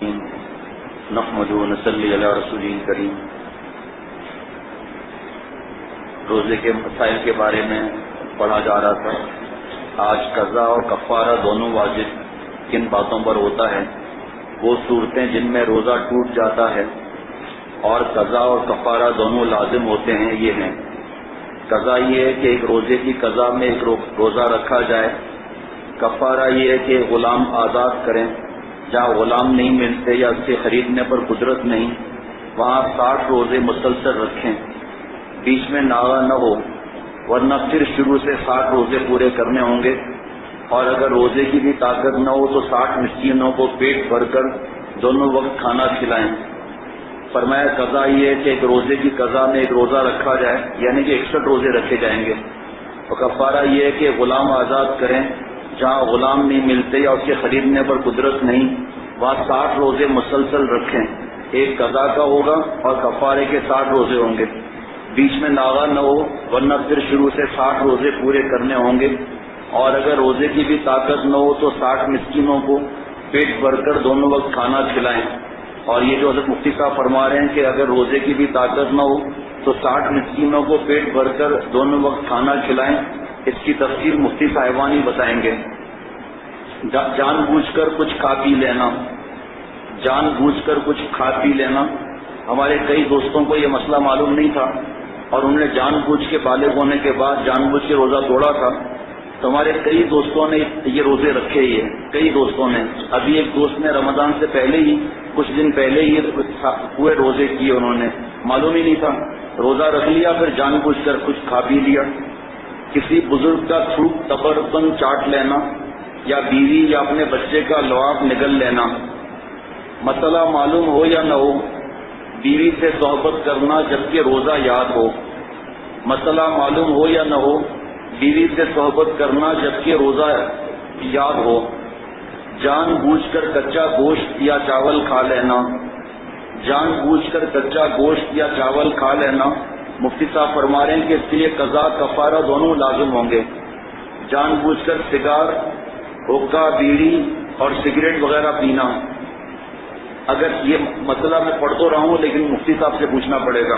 نحمده ونصلی علی رسوله الکریم۔ روزے کے مسائل کے بارے میں پڑھا جا رہا تھا۔ آج قضا اور کفارہ دونوں واجب کن باتوں پر ہوتا ہے، وہ صورتیں جن میں روزہ ٹوٹ جاتا ہے اور قضا اور کفارہ دونوں لازم ہوتے ہیں یہ ہیں۔ قضا یہ ہے کہ ایک روزے کی قضا میں ایک روزہ رکھا جائے۔ کفارہ یہ ہے کہ غلام آزاد کریں، جہاں غلام نہیں ملتے یا اس سے خریدنے پر قدرت نہیں وہاں 60 روزے مسلسل رکھیں، بیچ میں ناغہ نہ ہو، ورنہ پھر شروع سے 60 روزے پورے کرنے ہوں گے، اور اگر روزے کی بھی طاقت نہ ہو تو 60 مسکینوں کو پیٹ بھر کر دونوں وقت کھانا کھلائیں۔ فرمایا قضا یہ ہے کہ ایک روزے کی قضا میں ایک روزہ رکھا جائے، یعنی کہ 61 روزے رکھے جائیں گے، اور کفارہ یہ ہے کہ غلام آزاد کریں، جہاں غلام نہیں ملتے یا اس کے خریدنے پر قدرت نہیں وہاں 60 روزے مسلسل رکھیں۔ ایک قضا کا ہوگا اور کفارے کے 60 روزے ہوں گے، بیچ میں ناغہ نہ ہو، ورنہ پھر شروع سے 60 روزے پورے کرنے ہوں گے، اور اگر روزے کی بھی طاقت نہ ہو تو 60 مسکینوں کو پیٹ بھر کر دونوں وقت کھانا کھلائیں۔ اور یہ جو حضرت مفتی صاحب فرما رہے ہیں کہ اگر روزے کی بھی طاقت نہ ہو تو 60 مسکینوں کو پیٹ بھر کر دونوں وقت کھانا کھلائیں، اس کی تفصیل مفتی صاحبان ہی بتائیں گے۔ جان بوجھ کر کچھ کھا پی لینا، جان بوجھ کر کچھ کھا پی لینا، ہمارے کئی دوستوں کو یہ مسئلہ معلوم نہیں تھا اور انہوں نے جان بوجھ کے بالغ ہونے کے بعد جان بوجھ کے روزہ توڑا تھا، تو ہمارے کئی دوستوں نے یہ روزے رکھے ہی ہیں، کئی دوستوں نے۔ ابھی ایک دوست نے رمضان سے پہلے ہی کچھ دن پہلے ہی پورے روزے کیے، انہوں نے معلوم ہی نہیں تھا، روزہ رکھ لیا، پھر جان بوجھ کر کچھ کھا پی لیا۔ کسی بزرگ کا تھوک تبرکن چاٹ لینا، یا بیوی یا اپنے بچے کا لعاب نگل لینا۔ مسئلہ معلوم ہو یا نہ ہو، بیوی سے صحبت کرنا جبکہ روزہ یاد ہو۔ مسئلہ معلوم ہو یا نہ ہو، بیوی سے صحبت کرنا جبکہ روزہ یاد ہو۔ جان بوجھ کر کچا گوشت یا چاول کھا لینا، جان بوجھ کر کچا گوشت یا چاول کھا لینا، مفتی صاحب فرما رہے ہیں کہ اس کے لیے قضا کفارہ دونوں لازم ہوں گے۔ جان بوجھ کر سگار، حقہ، بیڑی اور سگریٹ وغیرہ پینا، اگر یہ مسئلہ میں پڑھ تو رہا ہوں لیکن مفتی صاحب سے پوچھنا پڑے گا،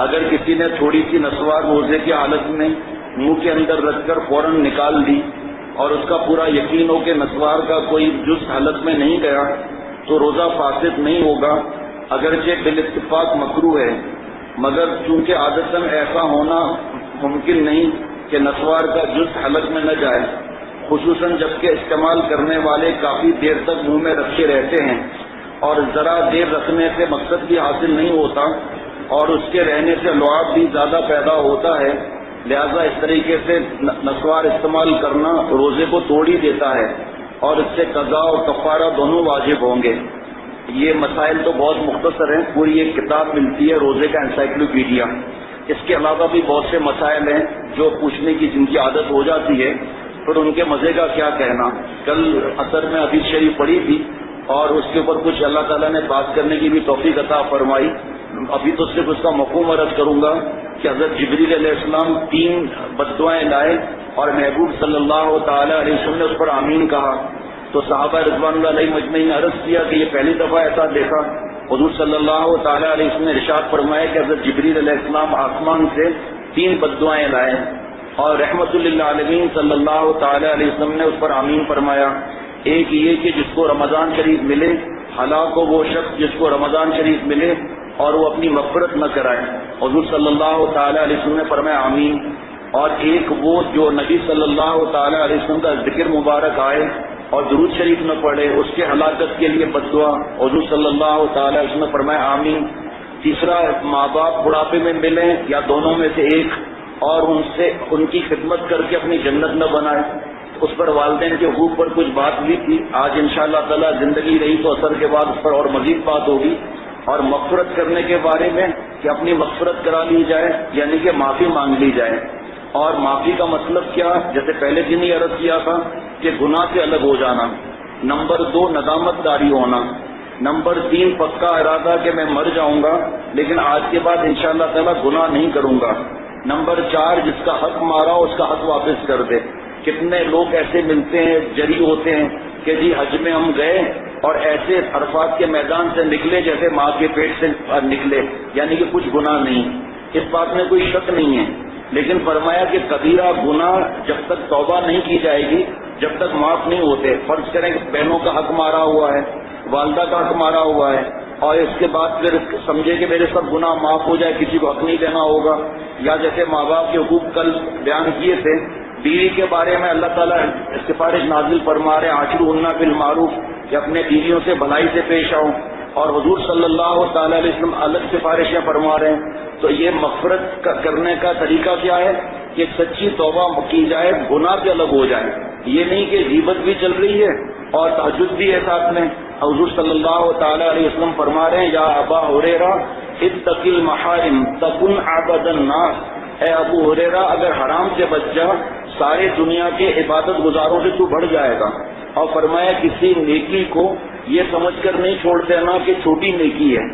اگر کسی نے تھوڑی سی نسوار روزے کی حالت میں منہ کے اندر رکھ کر فوراً نکال دی اور اس کا پورا یقین ہو کہ نسوار کا کوئی جز حالت میں نہیں گیا تو روزہ فاسد نہیں ہوگا، اگرچہ بالاتفاق مکروہ ہے، مگر چونکہ عادتاً ایسا ہونا ممکن نہیں کہ نسوار کا جز حلق میں نہ جائے، خصوصاً جبکہ استعمال کرنے والے کافی دیر تک منہ میں رکھے رہتے ہیں اور ذرا دیر رکھنے سے مقصد بھی حاصل نہیں ہوتا اور اس کے رہنے سے لعاب بھی زیادہ پیدا ہوتا ہے، لہذا اس طریقے سے نسوار استعمال کرنا روزے کو توڑ ہی دیتا ہے اور اس سے قضا اور کفارہ دونوں واجب ہوں گے۔ یہ مسائل تو بہت مختصر ہیں، پوری ایک کتاب ملتی ہے روزے کا انسائکلوپیڈیا، اس کے علاوہ بھی بہت سے مسائل ہیں جو پوچھنے کی جن کی عادت ہو جاتی ہے پھر ان کے مزے کا کیا کہنا۔ کل اثر میں حدیث شریف پڑھی تھی اور اس کے اوپر کچھ اللہ تعالیٰ نے بات کرنے کی بھی توفیق عطا فرمائی۔ ابھی تو صرف اس کا مفہوم عرض کروں گا کہ حضرت جبریل علیہ السلام 3 بددعائیں لائے اور محبوب صلی اللہ تعالیٰ علیہ وسلم نے اس پر آمین کہا، تو صحابہ رضوان اللہ علیہ مجمعین نے عرض کیا کہ یہ پہلی دفعہ ایسا دیکھا۔ حضور صلی اللہ تعالیٰ علیہ وسلم نے ارشاد فرمایا کہ حضرت جبریل علیہ السلام آسمان سے 3 بددعائیں لائے اور رحمت للعالمین صلی اللہ تعالیٰ علیہ وسلم نے اس پر آمین فرمایا۔ ایک یہ کہ جس کو رمضان شریف ملے، ہلاک ہو وہ شخص جس کو رمضان شریف ملے اور وہ اپنی مغفرت نہ کرائے، حضور صلی اللہ تعالیٰ علیہ وسلم نے فرمایا آمین۔ اور ایک وہ جو نبی صلی اللہ تعالیٰ علیہ وسلم کا ذکر مبارک آئے اور درود شریف نہ پڑھے، اس کے ہلاکت کے لیے بد دعا، حضور صلی اللہ تعالیٰ علیہ وسلم نے فرمایا آمین۔ تیسرا، ماں باپ بڑھاپے میں ملیں یا دونوں میں سے ایک اور ان کی خدمت کر کے اپنی جنت نہ بنائے، اس پر والدین کے حقوق پر کچھ بات ہوئی تھی، آج انشاءاللہ تعالی زندگی رہی تو اثر کے بعد اس پر اور مزید بات ہوگی۔ اور مغفرت کرنے کے بارے میں کہ اپنی مغفرت کرا لی جائے، یعنی کہ معافی مانگ لی جائے۔ اور معافی کا مطلب کیا، جیسے پہلے دن ہی عرض کیا تھا کہ گناہ سے الگ ہو جانا، نمبر 2 ندامت داری ہونا، نمبر 3 پکا ارادہ کہ میں مر جاؤں گا لیکن آج کے بعد انشاءاللہ تعالی گناہ نہیں کروں گا، نمبر 4 جس کا حق مارا اس کا حق واپس کر دے۔ کتنے لوگ ایسے ملتے ہیں جری ہوتے ہیں کہ جی حج میں ہم گئے اور ایسے عرفات کے میدان سے نکلے جیسے ماں کے پیٹ سے نکلے، یعنی کہ کچھ گناہ نہیں، اس بات میں کوئی شک نہیں ہے۔ لیکن فرمایا کہ کبیرہ گناہ جب تک توبہ نہیں کی جائے گی، جب تک معاف نہیں ہوتے، فرض کریں کہ بہنوں کا حق مارا ہوا ہے، والدہ کا حق مارا ہوا ہے، اور اس کے بعد پھر سمجھے کہ میرے سب گناہ معاف ہو جائے، کسی کو حق نہیں دینا ہوگا، یا جیسے ماں باپ کے حقوق کل بیان کیے تھے، بیوی کے بارے میں اللہ تعالیٰ سفارش نازل فرما رہے عاشروہن بالمعروف کہ اپنے بیویوں سے بھلائی سے پیش آؤ، اور حضور صلی اللہ تعالی علیہ وسلم الگ سفارشیں فرما رہے ہیں۔ تو یہ مغفرت کرنے کا طریقہ کیا ہے کہ سچی توبہ کی جائے، گناہ سے الگ ہو جائے، یہ نہیں کہ غیبت بھی چل رہی ہے اور تہجد بھی ہے ساتھ میں۔ حضور صلی اللہ تعالی علیہ وسلم فرما رہے ہیں یا ابا ہریرہ اتق المحارم تکن عبد الناس، اے ابو ہریرہ اگر حرام سے بچ جا سارے دنیا کے عبادت گزاروں سے تو بڑھ جائے گا۔ اور فرمایا کسی نیکی کو یہ سمجھ کر نہیں چھوڑ دینا کہ چھوٹی نیکی ہے۔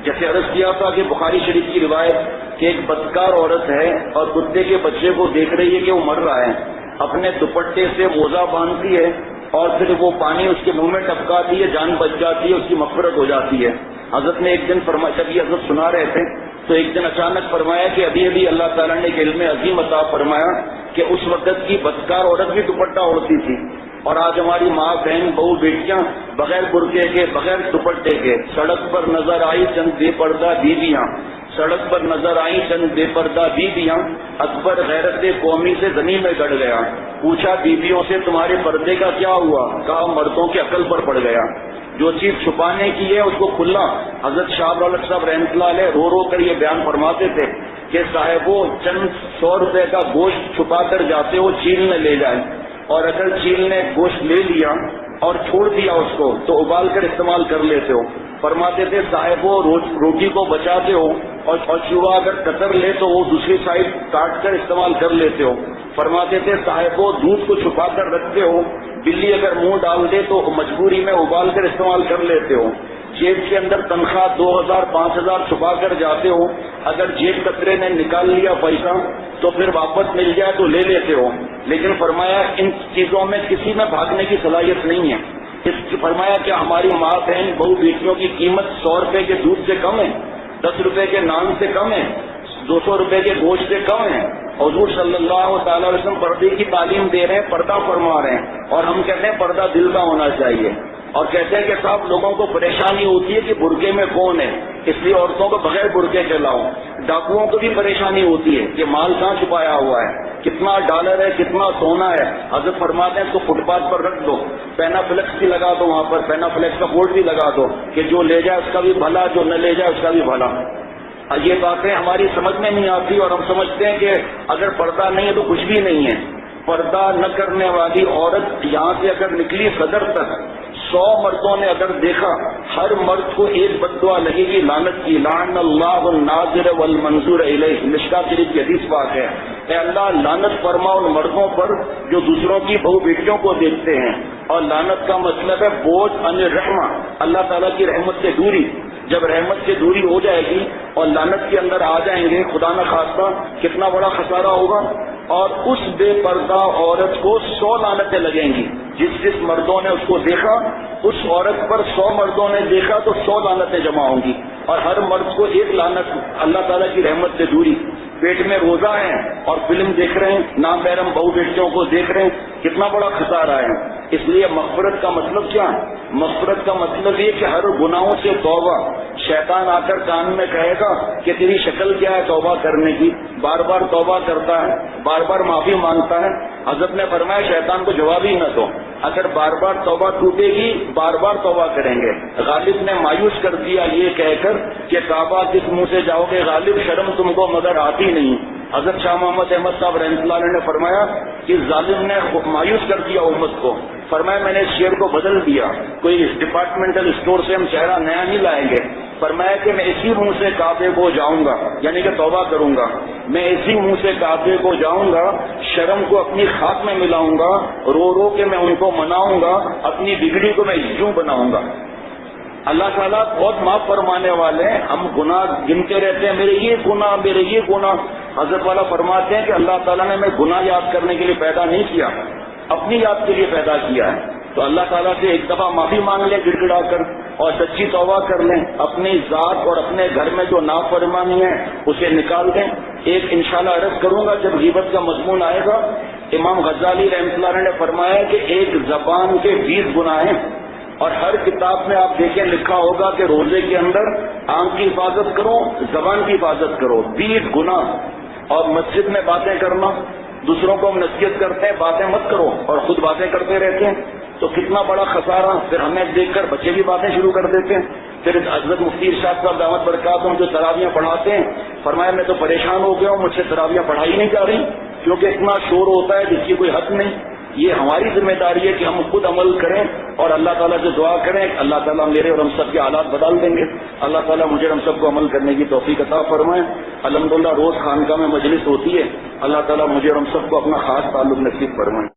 جیسے عرض کیا تھا کہ بخاری شریف کی روایت کہ ایک بدکار عورت ہے اور کتے کے بچے کو دیکھ رہی ہے کہ وہ مر رہا ہے، اپنے دوپٹے سے موزہ باندھتی ہے اور پھر وہ پانی اس کے منہ میں ٹپکاتی ہے، جان بچ جاتی ہے، اس کی مغفرت ہو جاتی ہے۔ حضرت نے ایک دن فرمایا، جب یہ حضرت سنا رہے تھے تو ایک دن اچانک فرمایا کہ ابھی ابھی اللہ تعالیٰ نے ایک علم عظیم عطا فرمایا کہ اس وقت کی بدکار عورت بھی دوپٹہ اوڑھتی تھی، اور آج ہماری ماں بہن بہو بیٹیاں بغیر برقعے کے بغیر دوپٹے کے سڑک پر نظر آئی چند بے پردہ بیویاں، سڑک پر نظر آئی چند بے پردہ بیویاں، اکبر غیرت قومی سے زمین میں گڑ گیا، پوچھا بیویوں سے تمہارے پردے کا کیا ہوا؟ کہا مردوں کے عقل پر پڑ گیا۔ جو چیز چھپانے کی ہے اس کو کھلا۔ حضرت شاہ رولت صاحب رحمۃ اللہ علیہ رو رو کر یہ بیان فرماتے تھے کہ صاحبو چند 100 روپے کا گوشت چھپا کر جاتے ہو چیل نہ لے جائے، اور اگر چیل نے گوشت لے لیا اور چھوڑ دیا اس کو تو ابال کر استعمال کر لیتے ہو۔ فرماتے تھے صاحبو روٹی کو بچاتے ہو، اور چوہا اگر کتر لے تو وہ دوسری سائڈ کاٹ کر استعمال کر لیتے ہو۔ فرماتے تھے صاحبو دودھ کو چھپا کر رکھتے ہو، بلی اگر منہ ڈال دے تو مجبوری میں ابال کر استعمال کر لیتے ہو۔ جیب کے اندر تنخواہ 2000 5000 چھپا کر جاتے ہو، اگر جیب کترے نے نکال لیا پیسہ تو پھر واپس مل جائے تو لے لیتے ہو۔ لیکن فرمایا ان چیزوں میں کسی میں بھاگنے کی صلاحیت نہیں ہے۔ اس کی فرمایا کہ ہماری ماں بہن بہو بیٹیوں کی قیمت 100 روپے کے دودھ سے کم ہے، 10 روپے کے نان سے کم ہے، 200 روپے کے گوشت سے کم ہے۔ حضور صلی اللہ تعالی علیہ وسلم پردے کی تعلیم دے رہے ہیں، پردہ فرما رہے ہیں، اور ہم کہتے ہیں پردہ دل کا ہونا چاہیے، اور کہتے ہیں کہ صاحب لوگوں کو پریشانی ہوتی ہے کہ برقعے میں کون ہے، اس لیے عورتوں کو بغیر برقعے کے لاؤ۔ ڈاکوؤں کو بھی پریشانی ہوتی ہے کہ مال کہاں چھپایا ہوا ہے، کتنا ڈالر ہے، کتنا سونا ہے۔ حضرت فرماتے ہیں اس کو فٹ پاتھ پر رکھ دو، پینا فلیکس بھی لگا دو، وہاں پر پینا فلیکس کا بورڈ بھی لگا دو کہ جو لے جائے اس کا بھی بھلا، جو نہ لے جائے اس کا بھی بھلا۔ یہ باتیں ہماری سمجھ میں نہیں آتی، اور ہم سمجھتے ہیں کہ اگر پردہ نہیں ہے تو کچھ بھی نہیں ہے۔ پردہ نہ کرنے والی عورت یہاں سے اگر نکلی صدر تک، 100 مردوں نے اگر دیکھا، ہر مرد کو ایک بد دعا لگے گی لعنت کی، لعن اللہ الناظر والمنظور الیہ، مشکوٰۃ شریف کی حدیث پاک ہے۔ اے اللہ لعنت فرما ان مردوں پر جو دوسروں کی بہو بیٹیوں کو دیکھتے ہیں، اور لعنت کا مطلب ہے بوجھ عن الرحمہ، اللہ تعالیٰ کی رحمت سے دوری۔ جب رحمت سے دوری ہو جائے گی اور لعنت کے اندر آ جائیں گے، خدا نہ خواستہ کتنا بڑا خسارہ ہوگا۔ اور اس بے پردہ عورت کو 100 لعنتیں لگیں گی، جس مردوں نے اس کو دیکھا، اس عورت پر 100 مردوں نے دیکھا تو 100 لعنتیں جمع ہوں گی، اور ہر مرد کو ایک لعنت، اللہ تعالیٰ کی رحمت سے دوری۔ پیٹ میں روزہ ہے اور فلم دیکھ رہے ہیں، نامحرم بہو بیٹیوں کو دیکھ رہے ہیں، کتنا بڑا خسارہ ہے۔ اس لیے مغفرت کا مطلب کیا؟ مغفرت کا مطلب یہ کہ ہر گناہوں سے توبہ۔ شیطان آ کر کان میں کہے گا کہ تیری شکل کیا ہے توبہ کرنے کی، بار بار توبہ کرتا ہے، بار بار معافی مانگتا ہے۔ حضرت نے فرمایا شیطان کو جواب ہی نہ دو، اگر بار بار توبہ ٹوٹے گی بار بار توبہ کریں گے۔ غالب نے مایوس کر دیا یہ کہہ کر کہ کعبہ کس منہ سے جاؤ گے غالب، شرم تم کو مگر آتی نہیں۔ حضرت شاہ محمد احمد صاحب رحمۃ اللہ علیہ نے فرمایا کہ ظالم نے مایوس کر دیا امت کو، فرمایا میں نے اس شعر کو بدل دیا، کوئی ڈپارٹمنٹل اسٹور سے ہم چہرہ نیا نہیں لائیں گے۔ فرمایا کہ میں اسی منہ سے کعبے کو جاؤں گا، یعنی کہ توبہ کروں گا، میں اسی منہ سے کعبے کو جاؤں گا، شرم کو اپنی خاک میں ملاؤں گا، رو رو کے میں ان کو مناؤں گا، اپنی بگڑی کو میں یوں بناؤں گا۔ اللہ تعالیٰ بہت معاف فرمانے والے ہیں، ہم گناہ گنتے رہتے ہیں، میرے یہ گناہ، میرے یہ گناہ۔ حضرت والا فرماتے ہیں کہ اللہ تعالیٰ نے ہمیں گناہ یاد کرنے کے لیے پیدا نہیں کیا، اپنی یاد کے لیے پیدا کیا ہے۔ تو اللہ تعالیٰ سے ایک دفعہ معافی مانگ لیں گڑ گڑا کر اور سچی توبہ کر لیں، اپنی ذات اور اپنے گھر میں جو نافرمانی ہے اسے نکال دیں۔ ایک انشاءاللہ عرض کروں گا جب غیبت کا مضمون آئے گا، امام غزالی رحمۃ اللہ علیہ نے فرمایا کہ ایک زبان کے 20 گناہ ہیں، اور ہر کتاب میں آپ دیکھیں لکھا ہوگا کہ روزے کے اندر آنکھ کی حفاظت کرو، زبان کی حفاظت کرو، 20 گناہ۔ اور مسجد میں باتیں کرنا، دوسروں کو ہم نصیحت کرتے ہیں باتیں مت کرو اور خود باتیں کرتے رہتے ہیں، تو کتنا بڑا خسارہ۔ پھر ہمیں دیکھ کر بچے بھی باتیں شروع کر دیتے ہیں۔ پھر حضرت مفتی ارشاد صاحب دعوت برکاتہ جو تراویاں پڑھاتے ہیں، فرمایا میں تو پریشان ہو گیا ہوں، مجھ سے تراویاں پڑھائی نہیں جا رہی کیونکہ اتنا شور ہوتا ہے جس کی کوئی حد نہیں۔ یہ ہماری ذمہ داری ہے کہ ہم خود عمل کریں اور اللہ تعالیٰ سے دعا کریں، اللہ تعالیٰ میرے اور ہم سب کے حالات بدل دیں گے۔ اللہ تعالیٰ مجھے ہم سب کو عمل کرنے کی توفیق عطا فرمائے۔ الحمدللہ روز خانقاہ میں مجلس ہوتی ہے، اللہ تعالیٰ مجھے اور ہم سب کو اپنا خاص تعلق نصیب فرمائے۔